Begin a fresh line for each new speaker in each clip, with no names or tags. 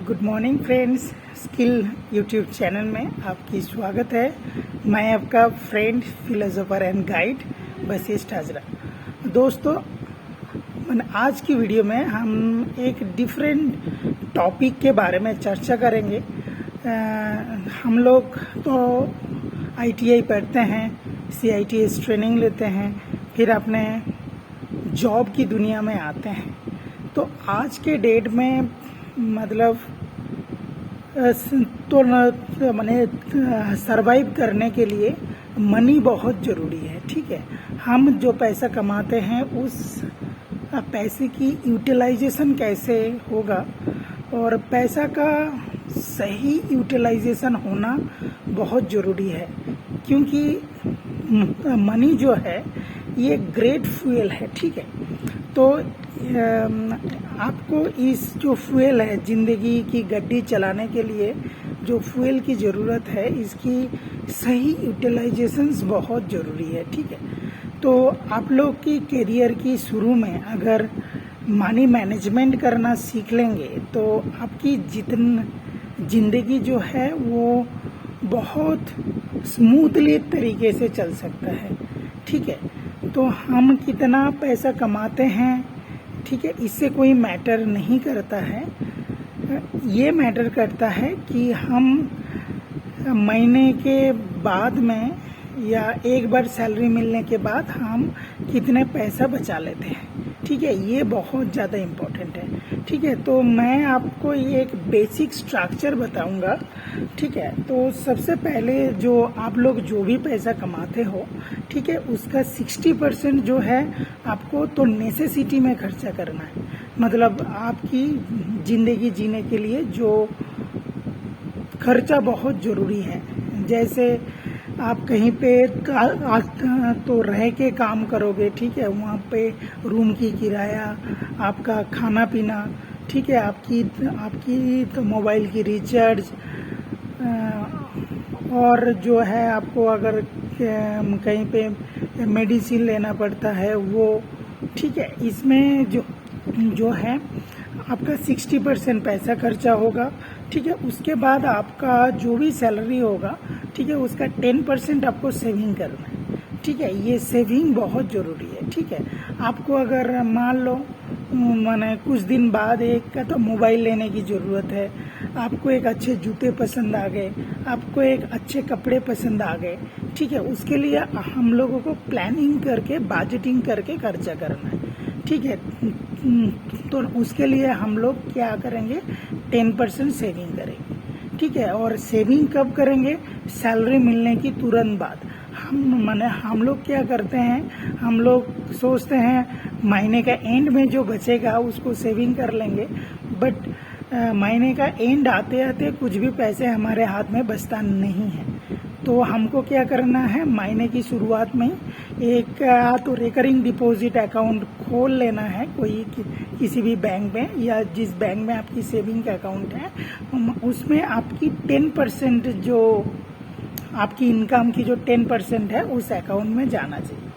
Good morning friends, skill YouTube channel में आपकी स्वागत है। मैं आपका friend, philosopher and guide Vashishtha Hajra. दोस्तों, आज की वीडियो में हम एक डिफरेंट टॉपिक के बारे में चर्चा करेंगे। हम लोग तो ITI पढ़ते हैं, CITS ट्रेनिंग लेते हैं, फिर अपने जॉब की दुनिया में आते हैं। तो आज के डेट में मतलब तो मैंने सरवाइव करने के लिए मनी बहुत ज़रूरी है। ठीक है, हम जो पैसा कमाते हैं उस पैसे की यूटिलाइजेशन कैसे होगा और पैसा का सही यूटिलाइजेशन होना बहुत ज़रूरी है, क्योंकि मनी जो है ये ग्रेट फ्यूल है। ठीक है, तो आपको इस जो फ्यूल है, ज़िंदगी की गड्डी चलाने के लिए जो फ्यूल की ज़रूरत है, इसकी सही यूटिलाइजेशंस बहुत ज़रूरी है। ठीक है, तो आप लोग की करियर की शुरू में अगर मनी मैनेजमेंट करना सीख लेंगे तो आपकी ज़िंदगी जो है वो बहुत स्मूथली तरीके से चल सकता है। ठीक है, तो हम कितना पैसा कमाते हैं, ठीक है, इससे कोई मैटर नहीं करता है। ये मैटर करता है कि हम महीने के बाद में या एक बार सैलरी मिलने के बाद हम कितने पैसा बचा लेते हैं। ठीक है, ये बहुत ज़्यादा इम्पोर्टेंट है। ठीक है, तो मैं आपको ये एक बेसिक स्ट्रक्चर बताऊंगा। ठीक है, तो सबसे पहले जो आप लोग जो भी पैसा कमाते हो, ठीक है, उसका 60% जो है आपको तो नेसेसिटी में खर्चा करना है। मतलब आपकी ज़िंदगी जीने के लिए जो खर्चा बहुत ज़रूरी है, जैसे आप कहीं पे तो रह के काम करोगे। ठीक है, वहाँ पे रूम की किराया, आपका खाना पीना, ठीक है, आपकी तो मोबाइल की रिचार्ज, और जो है आपको अगर कहीं पे मेडिसिन लेना पड़ता है वो। ठीक है, इसमें जो है आपका 60% पैसा खर्चा होगा। ठीक है, उसके बाद आपका जो भी सैलरी होगा, ठीक है, उसका 10% आपको सेविंग करना है। ठीक है, ये सेविंग बहुत ज़रूरी है। ठीक है, आपको अगर मान लो माने कुछ दिन बाद एक का तो मोबाइल लेने की ज़रूरत है, आपको एक अच्छे जूते पसंद आ गए, आपको एक अच्छे कपड़े पसंद आ गए। ठीक है, उसके लिए हम लोगों को प्लानिंग करके, बजटिंग करके खर्चा करना है। ठीक है, तो उसके लिए हम लोग क्या करेंगे, 10% सेविंग करेंगे। ठीक है, और सेविंग कब करेंगे, सैलरी मिलने की तुरंत बाद। हम लोग क्या करते हैं, हम लोग सोचते हैं महीने का एंड में जो बचेगा उसको सेविंग कर लेंगे, बट महीने का एंड आते आते कुछ भी पैसे हमारे हाथ में बचता नहीं है। तो हमको क्या करना है, महीने की शुरुआत में एक तो रिकरिंग डिपॉजिट अकाउंट खोल लेना है, कोई किसी भी बैंक में, या जिस बैंक में आपकी सेविंग का अकाउंट है उसमें आपकी 10% जो आपकी इनकम की जो 10% है उस अकाउंट में जाना चाहिए।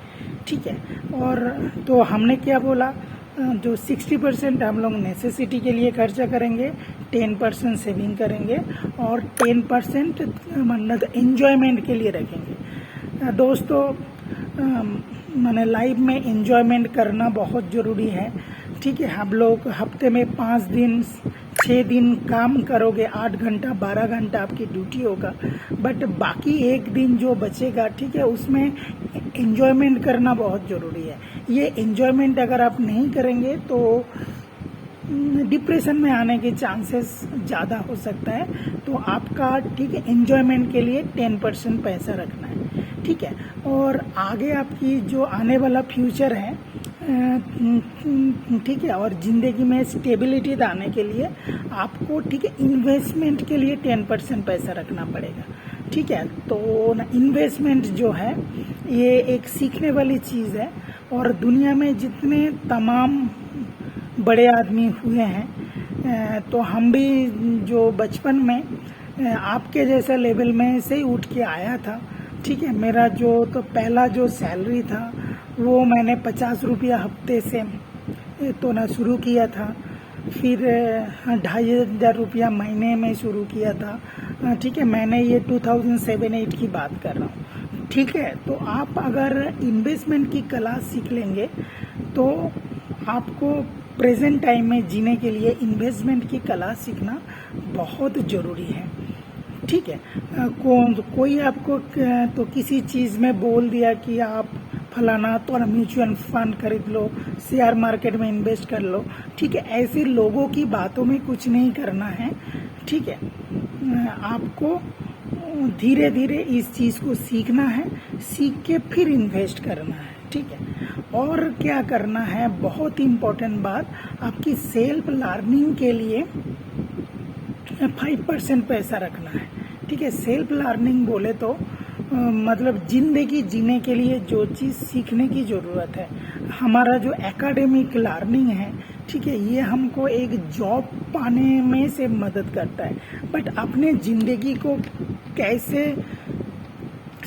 ठीक है, और तो हमने क्या बोला, जो 60% हम लोग नेसेसिटी के लिए खर्चा करेंगे, 10% सेविंग करेंगे और 10% मतलब एंजॉयमेंट के लिए रखेंगे। दोस्तों, मैंने लाइफ में एंजॉयमेंट करना बहुत ज़रूरी है। ठीक है, हम लोग हफ्ते में 5 दिन 6 दिन काम करोगे, 8 घंटा 12 घंटा आपकी ड्यूटी होगा, बट बाकी एक दिन जो बचेगा, ठीक है, उसमें एंजॉयमेंट करना बहुत ज़रूरी है। ये एंजॉयमेंट अगर आप नहीं करेंगे तो डिप्रेशन में आने के चांसेस ज़्यादा हो सकता है। तो आपका, ठीक है, एंजॉयमेंट के लिए 10% पैसा रखना है। ठीक है, और आगे आपकी जो आने वाला फ्यूचर है, ठीक है, और ज़िंदगी में स्टेबिलिटी लाने के लिए आपको, ठीक है, इन्वेस्टमेंट के लिए 10% पैसा रखना पड़ेगा। ठीक है, तो ना इन्वेस्टमेंट जो है ये एक सीखने वाली चीज़ है, और दुनिया में जितने तमाम बड़े आदमी हुए हैं, तो हम भी जो बचपन में आपके जैसा लेवल में से ही उठ के आया था। ठीक है, मेरा जो तो पहला जो सैलरी था वो मैंने 50 रुपया हफ्ते से तो ना शुरू किया था। फिर 2,500 रुपया महीने में शुरू किया था। ठीक है, मैंने ये 2007-8 की बात कर रहा हूँ। ठीक है, तो आप अगर इन्वेस्टमेंट की कला सीख लेंगे तो आपको प्रेजेंट टाइम में जीने के लिए इन्वेस्टमेंट की कला सीखना बहुत ज़रूरी है। ठीक है, कोई आपको तो किसी चीज़ में बोल दिया कि आप फलाना तो म्यूचुअल फंड खरीद लो, शेयर मार्केट में इन्वेस्ट कर लो। ठीक है, ऐसे लोगों की बातों में कुछ नहीं करना है। ठीक है, आपको धीरे धीरे इस चीज़ को सीखना है, सीख के फिर इन्वेस्ट करना है। ठीक है, और क्या करना है, बहुत इम्पोर्टेंट बात, आपकी सेल्फ लर्निंग के लिए 5% पैसा रखना है। ठीक है, सेल्फ लर्निंग बोले तो मतलब जिंदगी जीने के लिए जो चीज़ सीखने की ज़रूरत है, हमारा जो एकेडमिक लर्निंग है, ठीक है, ये हमको एक जॉब पाने में से मदद करता है, बट अपने ज़िंदगी को कैसे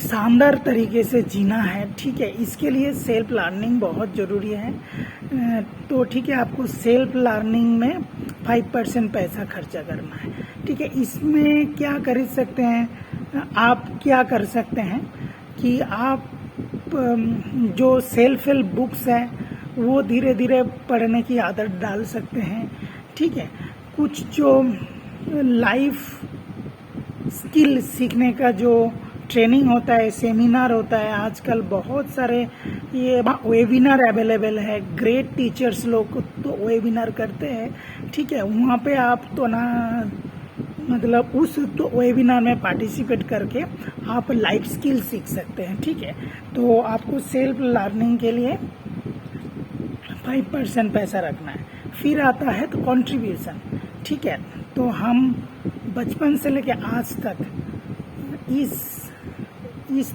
शानदार तरीके से जीना है, ठीक है, इसके लिए सेल्फ लर्निंग बहुत ज़रूरी है। तो ठीक है, आपको सेल्फ लर्निंग में 5% पैसा खर्चा करना है। ठीक है, इसमें क्या कर सकते हैं आप, क्या कर सकते हैं कि आप जो सेल्फ हेल्प बुक्स हैं वो धीरे धीरे पढ़ने की आदत डाल सकते हैं। ठीक है, कुछ जो लाइफ स्किल सीखने का जो ट्रेनिंग होता है, सेमिनार होता है, आजकल बहुत सारे ये वेबिनार अवेलेबल है, ग्रेट टीचर्स लोग तो वेबिनार करते हैं। ठीक है, वहाँ पे आप तो ना मतलब उस तो वेबिनार में पार्टिसिपेट करके आप लाइफ स्किल सीख सकते हैं। ठीक है, तो आपको सेल्फ लर्निंग के लिए 5% पैसा रखना है। फिर आता है तो कंट्रीब्यूशन। ठीक है, तो हम बचपन से लेके आज तक इस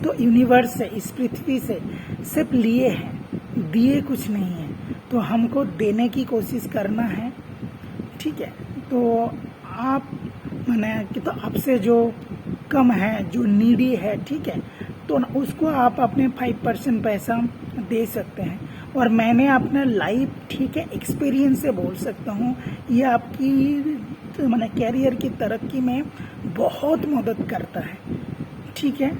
तो यूनिवर्स से, इस पृथ्वी से सिर्फ लिए हैं, दिए कुछ नहीं है, तो हमको देने की कोशिश करना है। ठीक है, तो आप माने कि तो आपसे जो कम है, जो नीडी है, ठीक है, तो उसको आप अपने 5% पैसा दे सकते हैं। और मैंने अपना लाइफ, ठीक है, एक्सपीरियंस से बोल सकता हूँ, ये आपकी माने कैरियर की तरक्की में बहुत मदद करता है। ठीक है,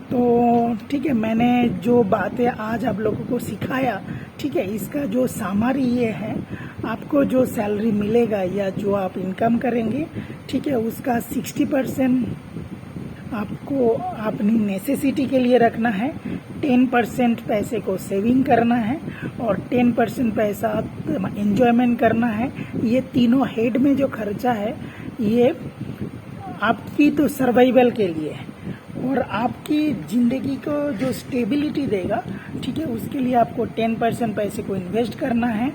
तो ठीक है, मैंने जो बातें आज आप लोगों को सिखाया, ठीक है, इसका जो सामारी ये है, आपको जो सैलरी मिलेगा या जो आप इनकम करेंगे, ठीक है, उसका 60% आपको अपनी नेसेसिटी के लिए रखना है, 10% पैसे को सेविंग करना है और 10% पैसा एंजॉयमेंट करना है। ये तीनों हेड में जो खर्चा है ये आपकी तो सर्वाइवल के लिए है और आपकी ज़िंदगी को जो स्टेबिलिटी देगा, ठीक है, उसके लिए आपको 10% पैसे को इन्वेस्ट करना है,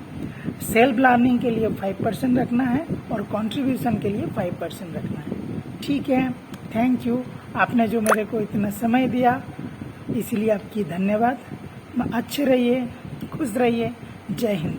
सेल्फ लर्निंग के लिए 5% रखना है और कंट्रीब्यूशन के लिए 5% रखना है। ठीक है, थैंक यू, आपने जो मेरे को इतना समय दिया इसलिए आपकी धन्यवाद। अच्छे रहिए, खुश रहिए, जय हिंद।